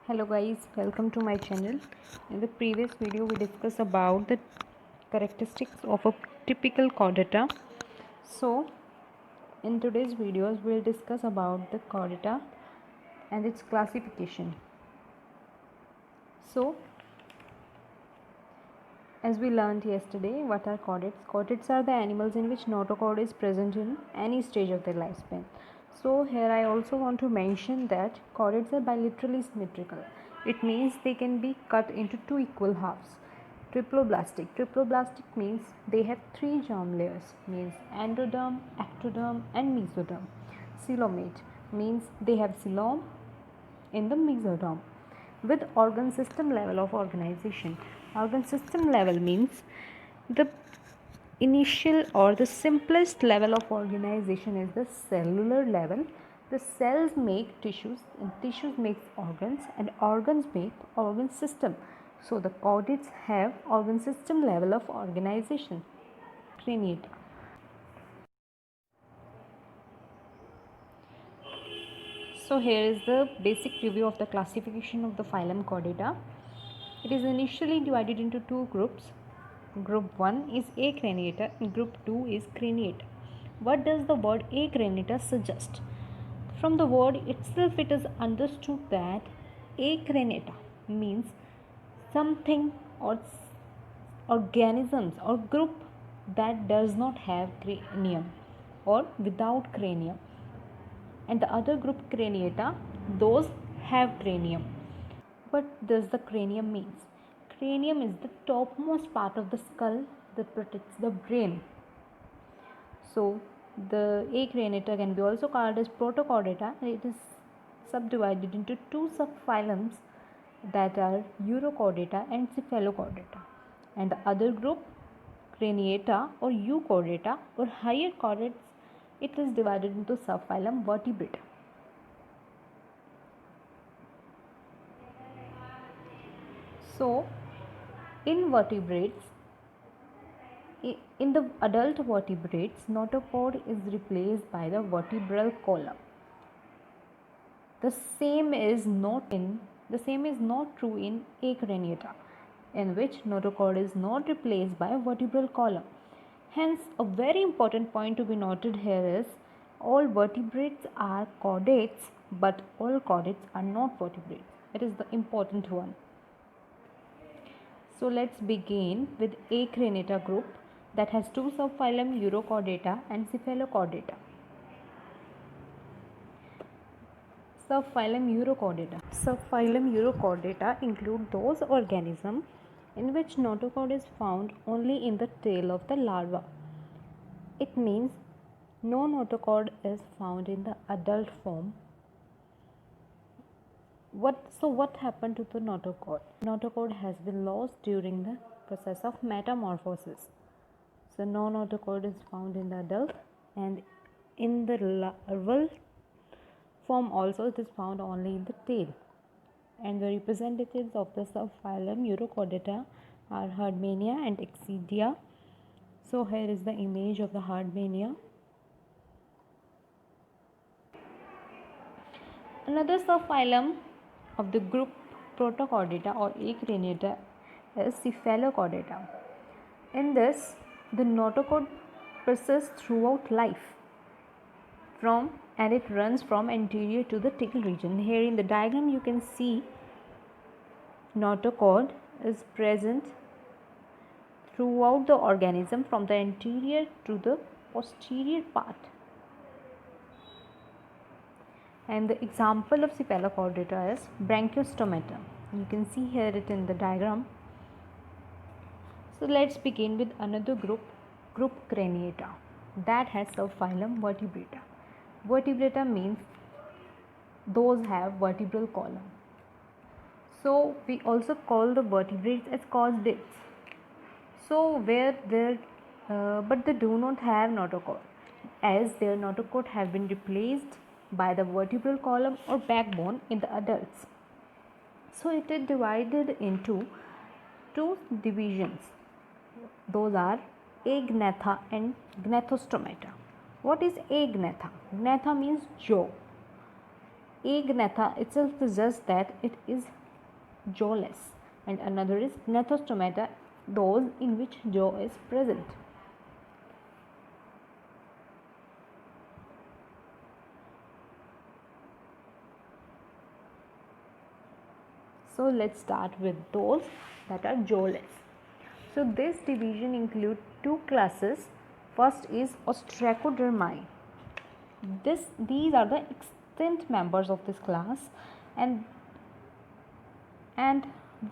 Hello guys, welcome to my channel. In the previous video we discussed about the characteristics of a typical chordata. So in today's videos we'll discuss about the chordata and its classification. So as we learned yesterday, what are chordates? Chordates are the animals in which notochord is present in any stage of their lifespan. So here I also want to mention that chordates are bilaterally symmetrical. It means they can be cut into two equal halves. Triploblastic. Triploblastic means they have three germ layers, means endoderm, ectoderm and mesoderm. Coelomate means they have coelom in the mesoderm. With organ system level of organization, organ system level means the initial or the simplest level of organization is the cellular level. The cells make tissues and tissues makes organs and organs make organ system. So the chordates have organ system level of organization. Craniate. So here is the basic review of the classification of the phylum Chordata. It is initially divided into two groups. Group 1 is Acraniata and Group 2 is Craniata. What does the word Acraniata suggest? From the word itself it is understood that Acraniata means something or organisms or group that does not have cranium or without cranium, and the other group Craniata, those have cranium. What does the cranium means? Cranium is the topmost part of the skull that protects the brain. So the Acraniata can be also called as Protochordata. It is subdivided into two subphylums that are Urochordata and Cephalochordata. And the other group Craniata or Euchordata or higher chordates, it is divided into subphylum Vertebrata. So in vertebrates, in the adult vertebrates, notochord is replaced by the vertebral column. The same is not true in Acraniata, in which notochord is not replaced by a vertebral column. Hence, a very important point to be noted here is all vertebrates are chordates, but all chordates are not vertebrates. It is the important one. So let's begin with Acraniata group that has two subphylum Urochordata and Cephalochordata. Subphylum Urochordata. Subphylum Urochordata include those organisms in which notochord is found only in the tail of the larva. It means no notochord is found in the adult form. What happened to the notochord? Notochord has been lost during the process of metamorphosis. So no notochord is found in the adult, and in the larval form also it is found only in the tail. And the representatives of the subphylum Urochordata are Herdmania and Excidia. So here is the image of the Herdmania. Another subphylum of the group Protochordata or Acraniata is Cephalochordata. In this, the notochord persists throughout life and it runs from anterior to the tail region. Here in the diagram you can see notochord is present throughout the organism from the anterior to the posterior part. And the example of Cephalochordata is Branchiostomata. You can see here it in the diagram. So let's begin with another group Craniata, that has subphylum Vertebrata. Vertebrata means those have vertebral column. So we also call the vertebrates as chordates. So but they do not have notochord, as their notochord have been replaced by the vertebral column or backbone in the adults. So it is divided into two divisions. Those are agnatha and gnathostomata. What is agnatha? Gnatha means jaw. Agnatha itself suggests that it is jawless, and another is Gnathostomata, those in which jaw is present. So let's start with those that are jawless. So this division includes two classes. First is Ostracodermi. These are the extinct members of this class, and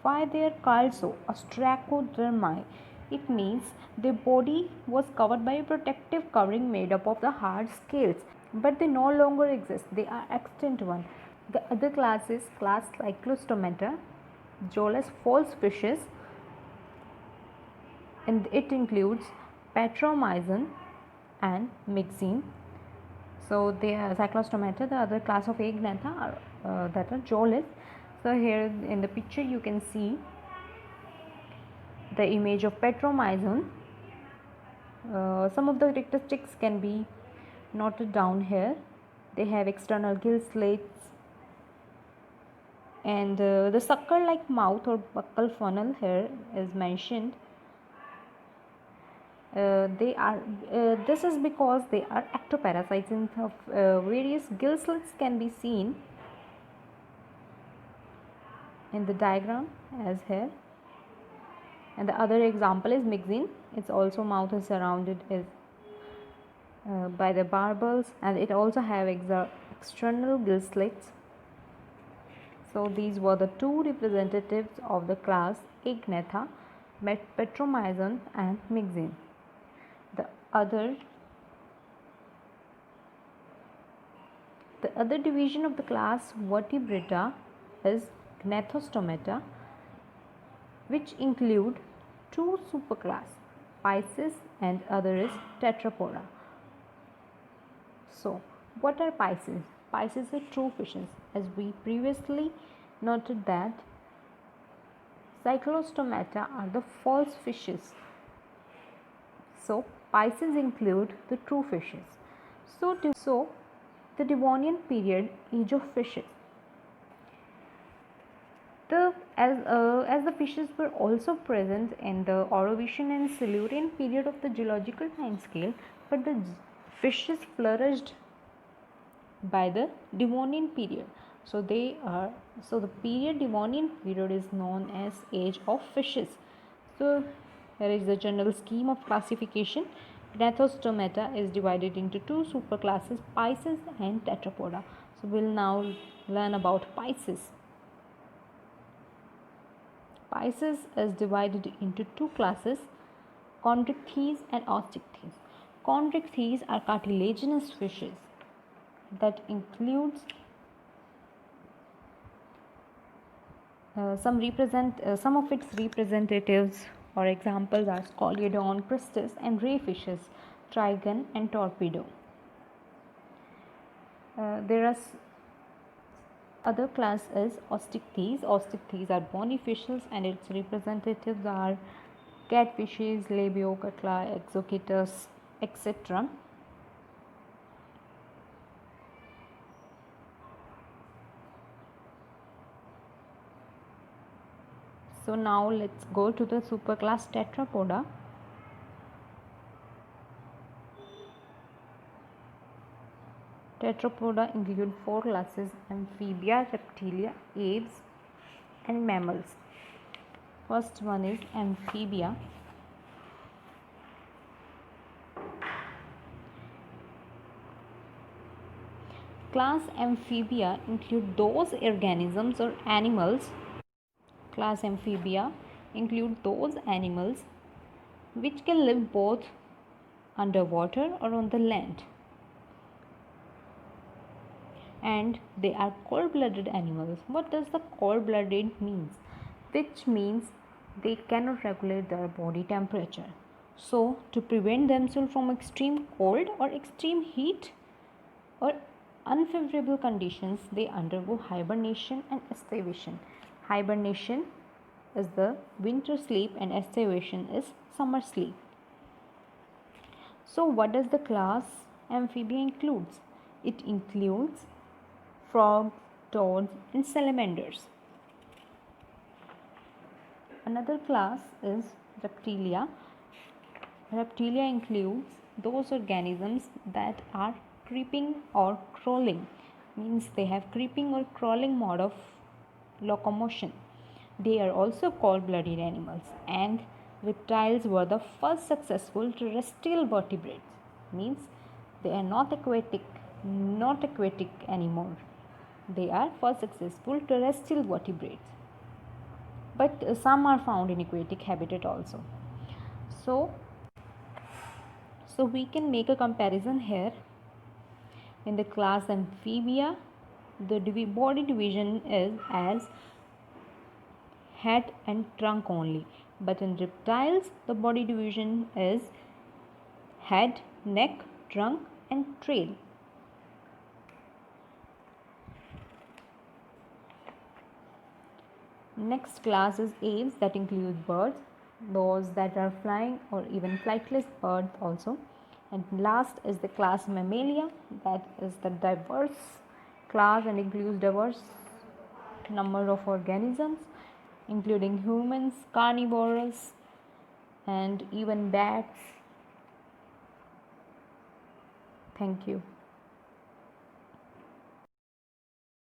why they are called so, Ostracodermi. It means their body was covered by a protective covering made up of the hard scales, but they no longer exist. They are extinct one. The other class is class Cyclostomata, jawless false fishes, and it includes Petromyzon and Myxine. So they are Cyclostomata, the other class of Agnatha are that are jawless. So here in the picture you can see the image of Petromyzon. Some of the characteristics can be noted down here. They have external gill slits, and the sucker like mouth or buccal funnel here is mentioned. This is because they are ectoparasites, and various gill slits can be seen in the diagram as here. And the other example is Myxine. Its also mouth is surrounded by the barbels, and it also have external gill slits. So these were the two representatives of the class Agnatha, Petromyzon and Myxine. The other division of the class Vertebrata is Gnathostomata, which include two superclass, Pisces and other is Tetrapoda. So what are Pisces? Pisces are true fishes. As we previously noted that Cyclostomata are the false fishes. So Pisces include the true fishes. So the Devonian period, age of fishes. As the fishes were also present in the Ordovician and Silurian period of the geological time scale, but the fishes flourished by the Devonian period. So the Devonian period is known as age of fishes. So here is the general scheme of classification. Gnathostomata is divided into two superclasses, Pisces and Tetrapoda. So we'll now learn about Pisces. Pisces is divided into two classes, Chondrichthyes and Osteichthyes. Chondrichthyes are cartilaginous fishes that includes some of its representatives or examples are Scoliodon, Christus, and ray fishes, Trigon and Torpedo. There are other class is Osteichthyes. Osteichthyes are bony fishes, and its representatives are catfishes, Labio, Catla, Exochaetus, etc. So now let's go to the superclass Tetrapoda. Tetrapoda include four classes: amphibia, reptilia, aves, and mammals. First one is amphibia. Class amphibia include those organisms or animals. Class amphibia include those animals which can live both underwater or on the land, and they are cold-blooded animals. What does the cold-blooded means? Which means they cannot regulate their body temperature. So to prevent themselves from extreme cold or extreme heat or unfavorable conditions, they undergo hibernation and aestivation. Hibernation is the winter sleep and aestivation is summer sleep. So what does the class amphibia includes? It includes frogs, toads, and salamanders. Another class is Reptilia. Reptilia includes those organisms that are creeping or crawling, means they have creeping or crawling mode of locomotion. They are also cold-blooded animals, and reptiles were the first successful terrestrial vertebrates, means they are not aquatic anymore. They are first successful terrestrial vertebrates, but some are found in aquatic habitat also. So we can make a comparison here. In the class Amphibia, the body division is as head and trunk only, but in reptiles the body division is head, neck, trunk and tail. Next class is aves, that include birds, those that are flying or even flightless birds also. And last is the class Mammalia, that is the diverse class and includes diverse number of organisms including humans, carnivores and even bats. Thank you.